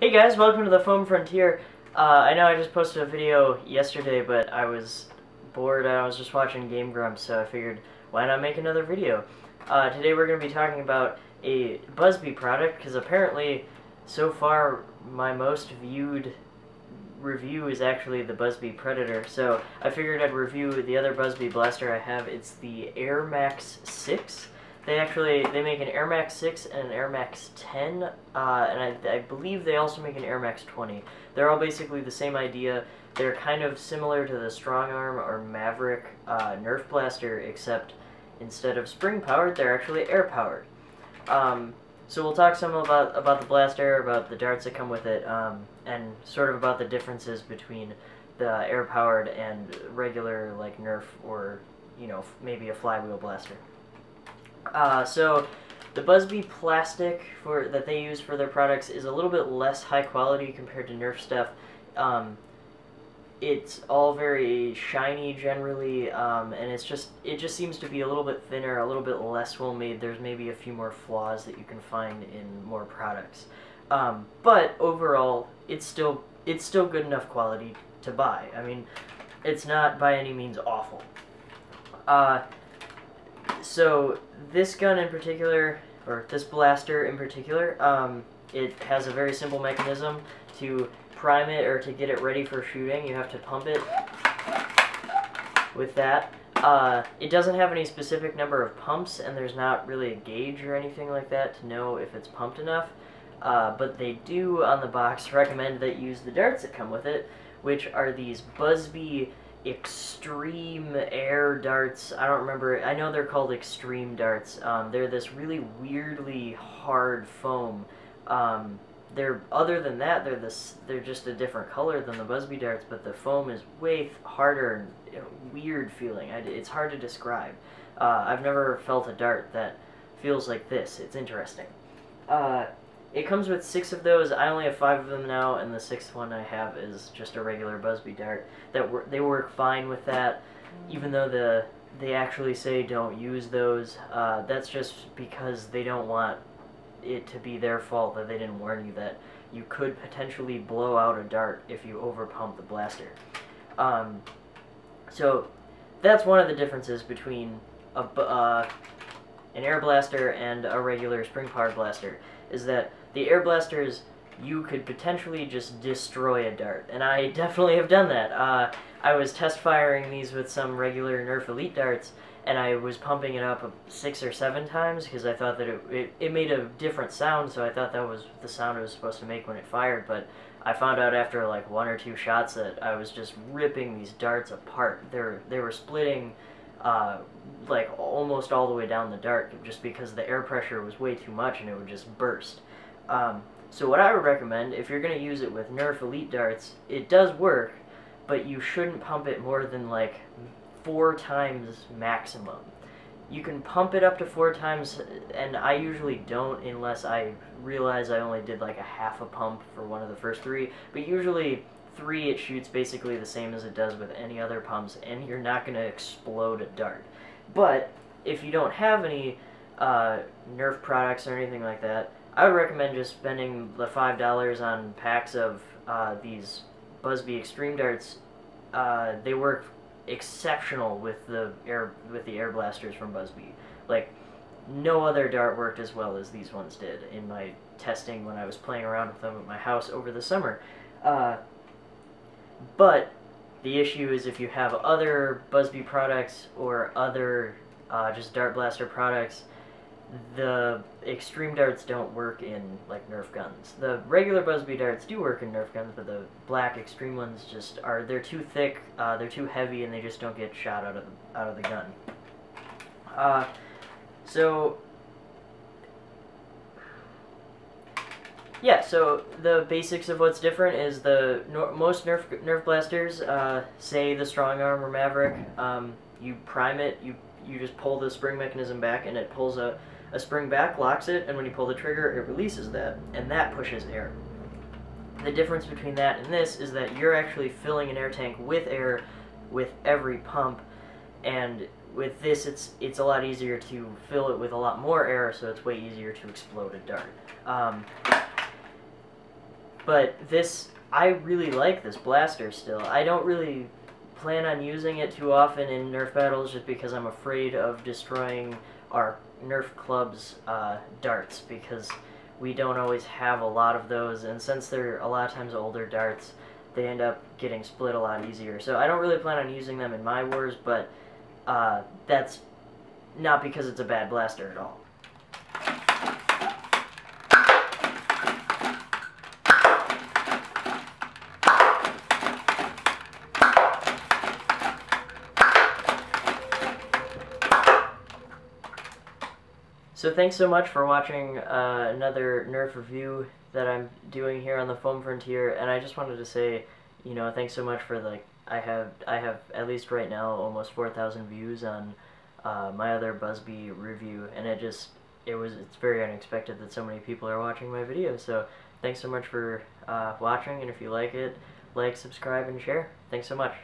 Hey guys, welcome to the Foam Frontier. I know I just posted a video yesterday, but I was bored and I was just watching Game Grumps, so I figured, why not make another video? Today we're going to be talking about a Buzzbee product, because apparently, so far, my most viewed review is actually the Buzzbee Predator, so I figured I'd review the other Buzzbee blaster I have. It's the Air Max 6. They make an Air Max 6 and an Air Max 10, and I believe they also make an Air Max 20. They're all basically the same idea. They're kind of similar to the Strong Arm or Maverick Nerf blaster, except instead of spring-powered, they're actually air-powered. So we'll talk some about the blaster, about the darts that come with it, and sort of about the differences between the air-powered and regular, like, Nerf or, you know, maybe a flywheel blaster. So the Buzzbee plastic that they use for their products is a little bit less high quality compared to Nerf stuff. It's all very shiny generally, and it just seems to be a little bit thinner, a little bit less well made. There's maybe a few more flaws that you can find in more products, but overall, it's still good enough quality to buy. I mean, it's not by any means awful. So this gun in particular, or this blaster in particular, it has a very simple mechanism. To prime it or to get it ready for shooting, you have to pump it with that. It doesn't have any specific number of pumps, and there's not really a gauge or anything like that to know if it's pumped enough. But they do, on the box, recommend that you use the darts that come with it, which are these Buzzbee Extreme Air darts. I don't remember. I know they're called Extreme darts. They're this really weirdly hard foam. Other than that, they're just a different color than the Buzzbee darts, but the foam is way harder and weird feeling. It's hard to describe. I've never felt a dart that feels like this. It's interesting. It comes with 6 of those. I only have 5 of them now, and the 6th one I have is just a regular Buzzbee dart. They work fine with that, even though they actually say don't use those. That's just because they don't want it to be their fault that they didn't warn you that you could potentially blow out a dart if you overpump the blaster. So that's one of the differences between an air blaster and a regular spring-powered blaster, is that the air blasters, you could potentially just destroy a dart, and I definitely have done that. I was test firing these with some regular Nerf Elite darts, and I was pumping it up 6 or 7 times because I thought that it made a different sound, so I thought that was the sound it was supposed to make when it fired, but I found out after like 1 or 2 shots that I was just ripping these darts apart. They were splitting like almost all the way down the dart just because the air pressure was way too much and it would just burst. So what I would recommend, if you're going to use it with Nerf Elite darts, it does work, but you shouldn't pump it more than like 4 times maximum. You can pump it up to 4 times, and I usually don't unless I realize I only did like a half a pump for one of the first 3, but usually 3 it shoots basically the same as it does with any other pumps, and you're not going to explode a dart. But if you don't have any Nerf products or anything like that, I would recommend just spending the $5 on packs of these Buzzbee Extreme darts. They work exceptional with the air blasters from Buzzbee. Like, no other dart worked as well as these ones did in my testing when I was playing around with them at my house over the summer. But the issue is if you have other Buzzbee products or other just dart blaster products, the extreme darts don't work in like Nerf guns. The regular Buzzbee darts do work in Nerf guns, but the black extreme ones just they're too thick, they're too heavy, and they just don't get shot out of the gun. So yeah, so the basics of what's different is most Nerf blasters, say the Strong Arm or Maverick, you prime it, you just pull the spring mechanism back, and it pulls a spring back, locks it, and when you pull the trigger, it releases that, and that pushes air. The difference between that and this is that you're actually filling an air tank with air with every pump, and with this, it's a lot easier to fill it with a lot more air, so it's way easier to explode a dart. But I really like this blaster still. I don't really plan on using it too often in Nerf battles just because I'm afraid of destroying our Nerf club's darts, because we don't always have a lot of those, and since they're a lot of times older darts, they end up getting split a lot easier. So I don't really plan on using them in my wars, but that's not because it's a bad blaster at all. So thanks so much for watching another Nerf review that I'm doing here on the Foam Frontier, and I just wanted to say, you know, thanks so much for I have at least right now almost 4,000 views on my other Buzzbee review, and it's very unexpected that so many people are watching my videos. So thanks so much for watching, and if you like it, like, subscribe, and share. Thanks so much.